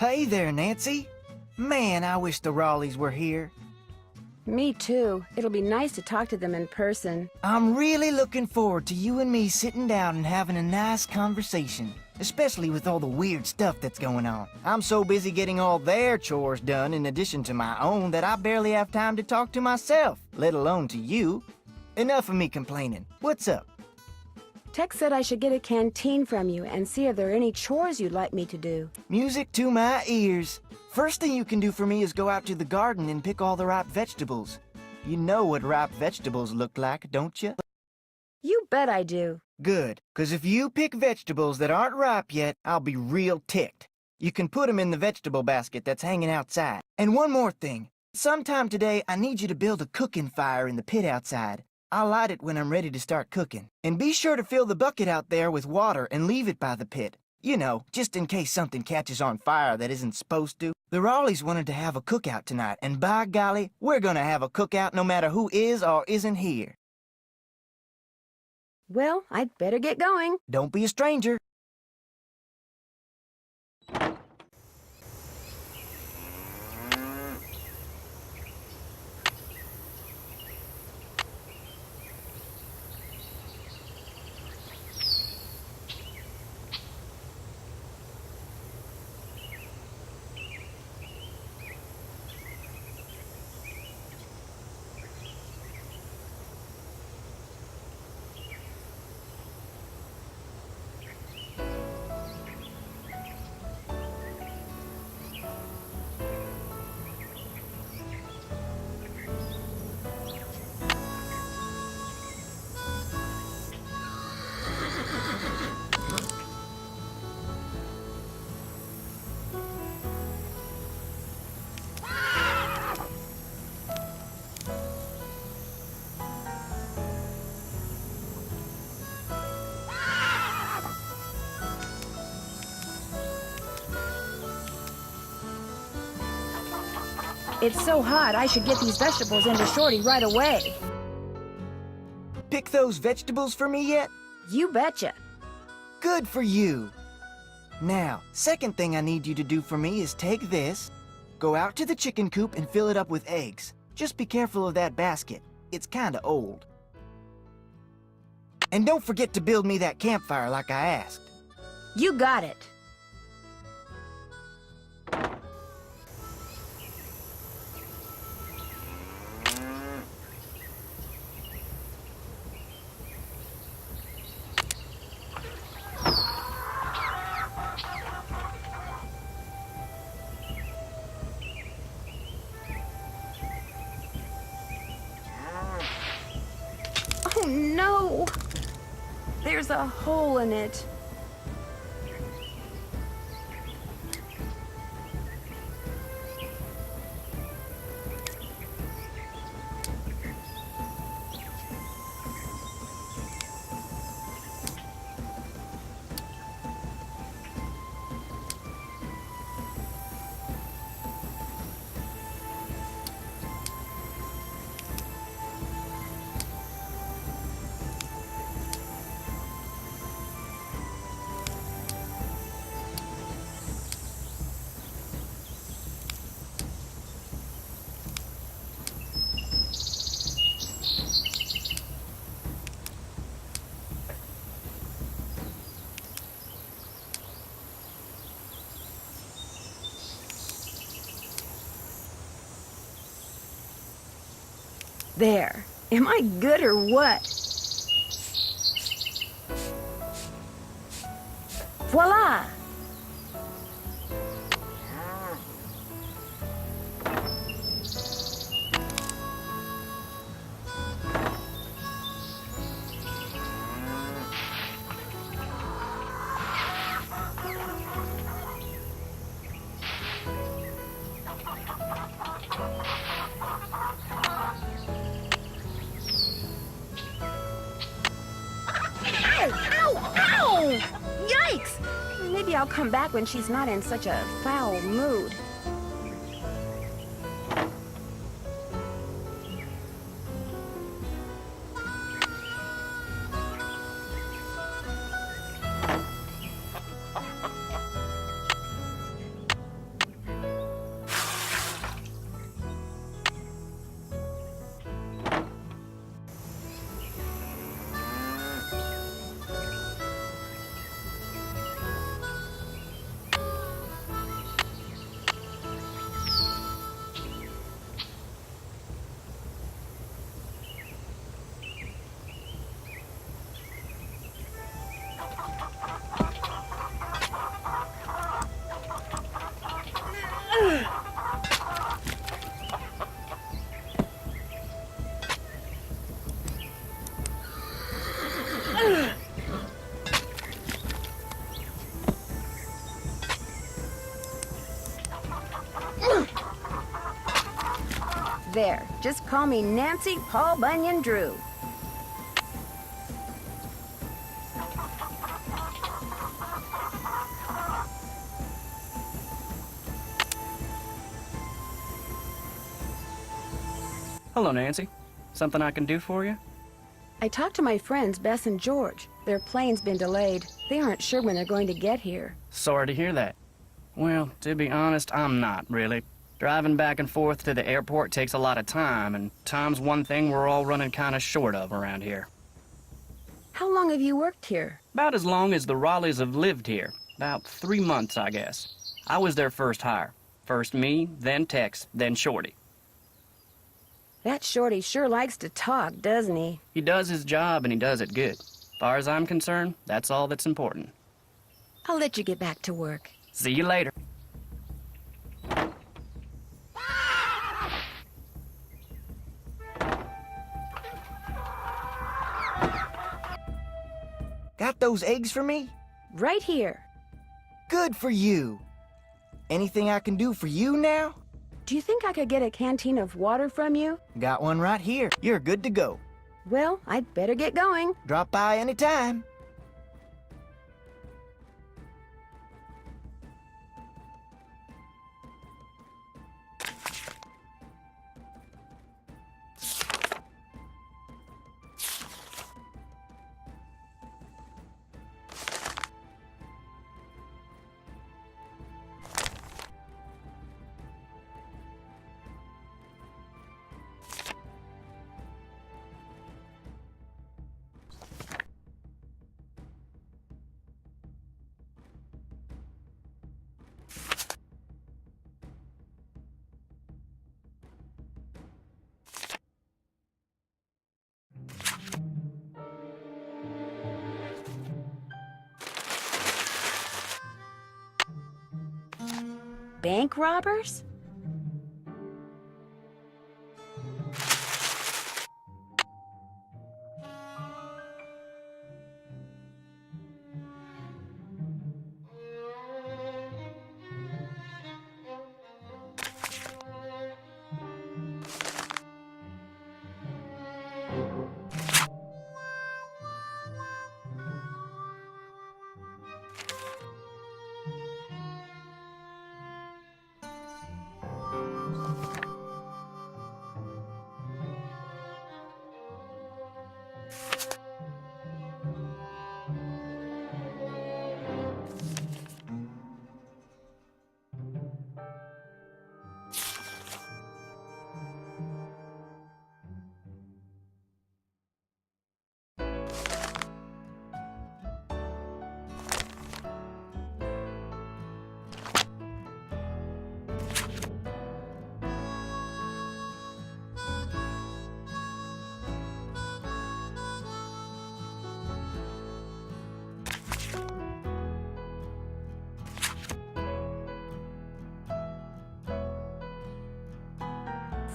Hey there, Nancy. Man, I wish the Raleighs were here. Me too. It'll be nice to talk to them in person. I'm really looking forward to you and me sitting down and having a nice conversation, especially with all the weird stuff that's going on. I'm so busy getting all their chores done in addition to my own that I barely have time to talk to myself, let alone to you. Enough of me complaining. What's up? Tex said I should get a canteen from you and see if there are any chores you'd like me to do. Music to my ears. First thing you can do for me is go out to the garden and pick all the ripe vegetables. You know what ripe vegetables look like, don't you? You bet I do. Good, 'cause if you pick vegetables that aren't ripe yet, I'll be real ticked. You can put them in the vegetable basket that's hanging outside. And one more thing. Sometime today, I need you to build a cooking fire in the pit outside. I'll light it when I'm ready to start cooking. And be sure to fill the bucket out there with water and leave it by the pit. You know, just in case something catches on fire that isn't supposed to. The Raleighs wanted to have a cookout tonight, and by golly, we're gonna have a cookout no matter who is or isn't here. Well, I'd better get going. Don't be a stranger. It's so hot, I should get these vegetables into Shorty right away. Pick those vegetables for me yet? You betcha. Good for you. Now, second thing I need you to do for me is take this, go out to the chicken coop and fill it up with eggs. Just be careful of that basket. It's kinda old. And don't forget to build me that campfire like I asked. You got it. Oh no! There's a hole in it. There. Am I good or what? Voila! Maybe I'll come back when she's not in such a foul mood. There, just call me Nancy Paul Bunyan Drew. Hello, Nancy. Something I can do for you? I talked to my friends Bess and George. Their plane's been delayed. They aren't sure when they're going to get here. Sorry to hear that. Well, to be honest, I'm not, really. Driving back and forth to the airport takes a lot of time, and time's one thing we're all running kind of short of around here. How long have you worked here? About as long as the Raleighs have lived here. About 3 months, I guess. I was their first hire. First me, then Tex, then Shorty. That Shorty sure likes to talk, doesn't he? He does his job, and he does it good. As far as I'm concerned, that's all that's important. I'll let you get back to work. See you later. Got those eggs for me? Right here. Good for you. Anything I can do for you now? Do you think I could get a canteen of water from you? Got one right here. You're good to go. Well, I'd better get going. Drop by anytime. Bank robbers?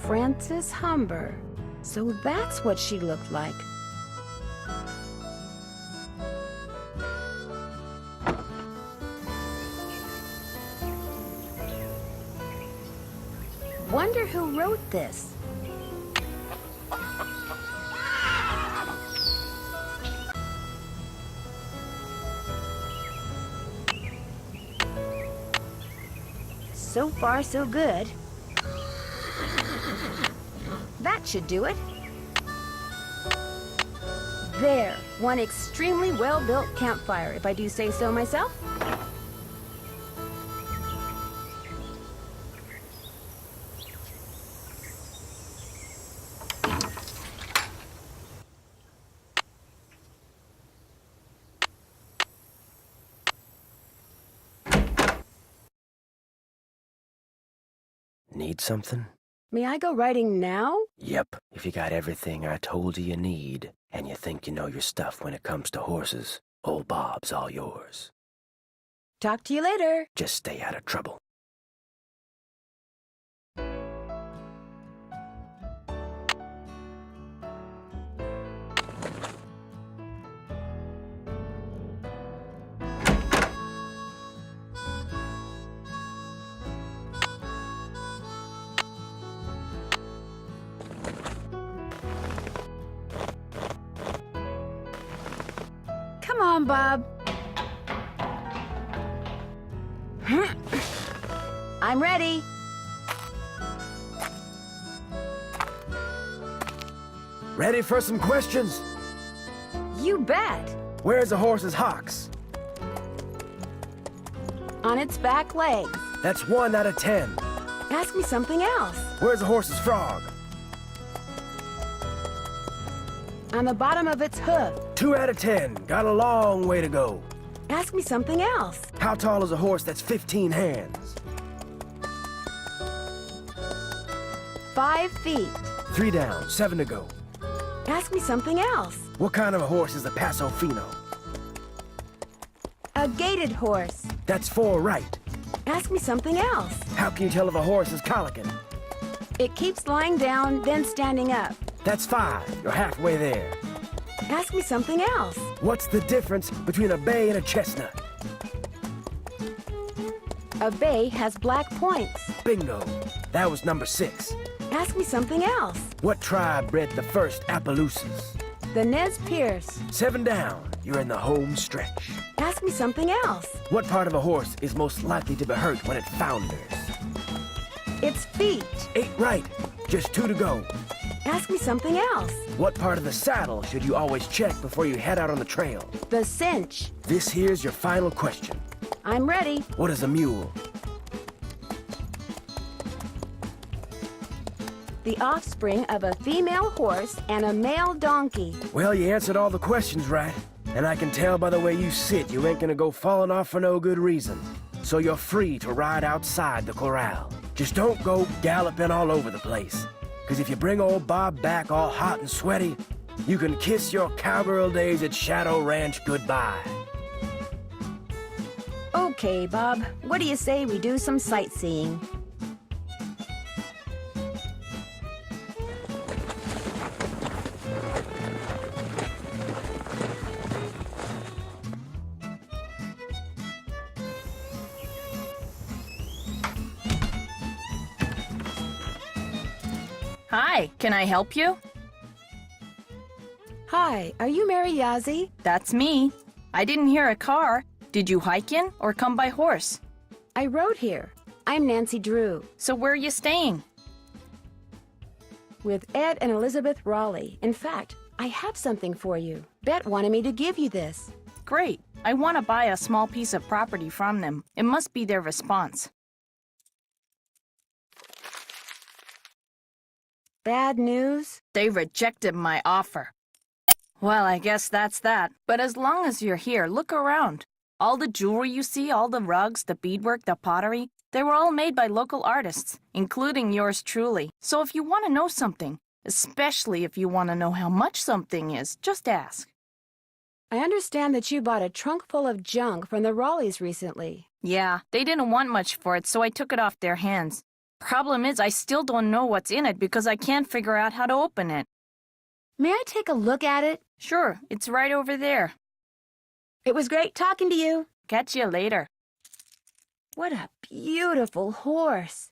Frances Humber. So that's what she looked like. Wonder who wrote this. So far, so good. That should do it. There, one extremely well-built campfire, if I do say so myself. Need something? May I go riding now? Yep, if you got everything I told you need, and you think you know your stuff when it comes to horses, old Bob's all yours. Talk to you later. Just stay out of trouble. Come on, Bob. I'm ready. Ready for some questions? You bet. Where's a horse's hocks? On its back legs. That's 1 out of 10. Ask me something else. Where's a horse's frog? On the bottom of its hoof. 2 out of 10. Got a long way to go. Ask me something else. How tall is a horse that's 15 hands? 5 feet. 3 down, 7 to go. Ask me something else. What kind of a horse is a Paso Fino? A gaited horse. That's 4 right. Ask me something else. How can you tell if a horse is colicking? It keeps lying down, then standing up. That's 5. You're halfway there. Ask me something else. What's the difference between a bay and a chestnut? A bay has black points. Bingo. That was number 6. Ask me something else. What tribe bred the first Appaloosas? The Nez Perce. 7 down. You're in the home stretch. Ask me something else. What part of a horse is most likely to be hurt when it founders? Its feet. 8 right. Just 2 to go. Ask me something else. What part of the saddle should you always check before you head out on the trail? The cinch. This here's your final question. I'm ready. What is a mule? The offspring of a female horse and a male donkey. Well, you answered all the questions right. And I can tell by the way you sit, you ain't gonna go falling off for no good reason. So you're free to ride outside the corral. Just don't go galloping all over the place. 'Cause if you bring old Bob back all hot and sweaty, you can kiss your cowgirl days at Shadow Ranch goodbye. Okay, Bob. What do you say we do some sightseeing? Hi, can I help you? Hi, are you Mary Yazzie? That's me. I didn't hear a car. Did you hike in or come by horse? I rode here. I'm Nancy Drew, So where are you staying? with Ed and Elizabeth Raleigh. In fact, I have something for you. Bet wanted me to give you this. Great. I want to buy a small piece of property from them. It must be their response. Bad news? They rejected my offer. Well, I guess that's that. But as long as you're here, look around. All the jewelry you see, all the rugs, the beadwork, the pottery, they were all made by local artists, including yours truly. So if you want to know something, especially if you want to know how much something is, just ask. I understand that you bought a trunk full of junk from the Raleighs recently. Yeah, they didn't want much for it, so I took it off their hands. Problem is, I still don't know what's in it because I can't figure out how to open it. May I take a look at it? Sure, it's right over there. It was great talking to you. Catch you later. What a beautiful horse.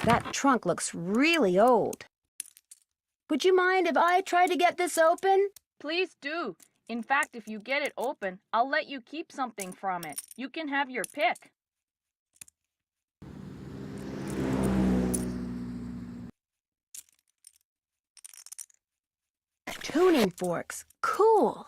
That trunk looks really old. Would you mind if I try to get this open? Please do. In fact, if you get it open, I'll let you keep something from it. You can have your pick. Tuning forks. Cool.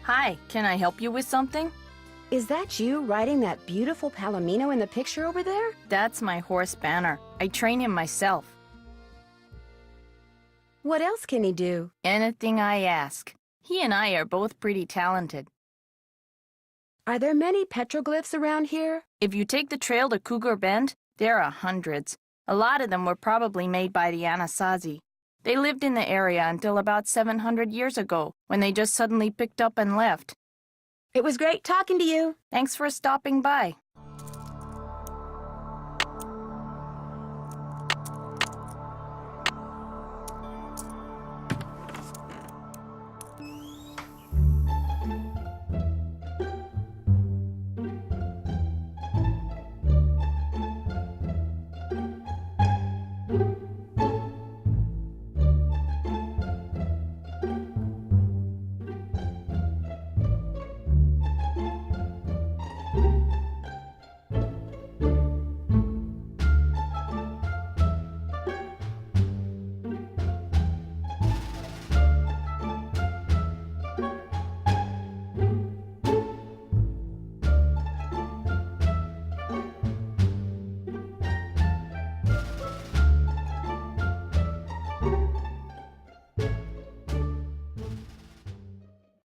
Hi, can I help you with something? Is that you riding that beautiful palomino in the picture over there? That's my horse Banner. I train him myself. What else can he do? Anything I ask. He and I are both pretty talented. Are there many petroglyphs around here? If you take the trail to Cougar Bend, there are hundreds. A lot of them were probably made by the Anasazi. They lived in the area until about 700 years ago, when they just suddenly picked up and left. It was great talking to you. Thanks for stopping by.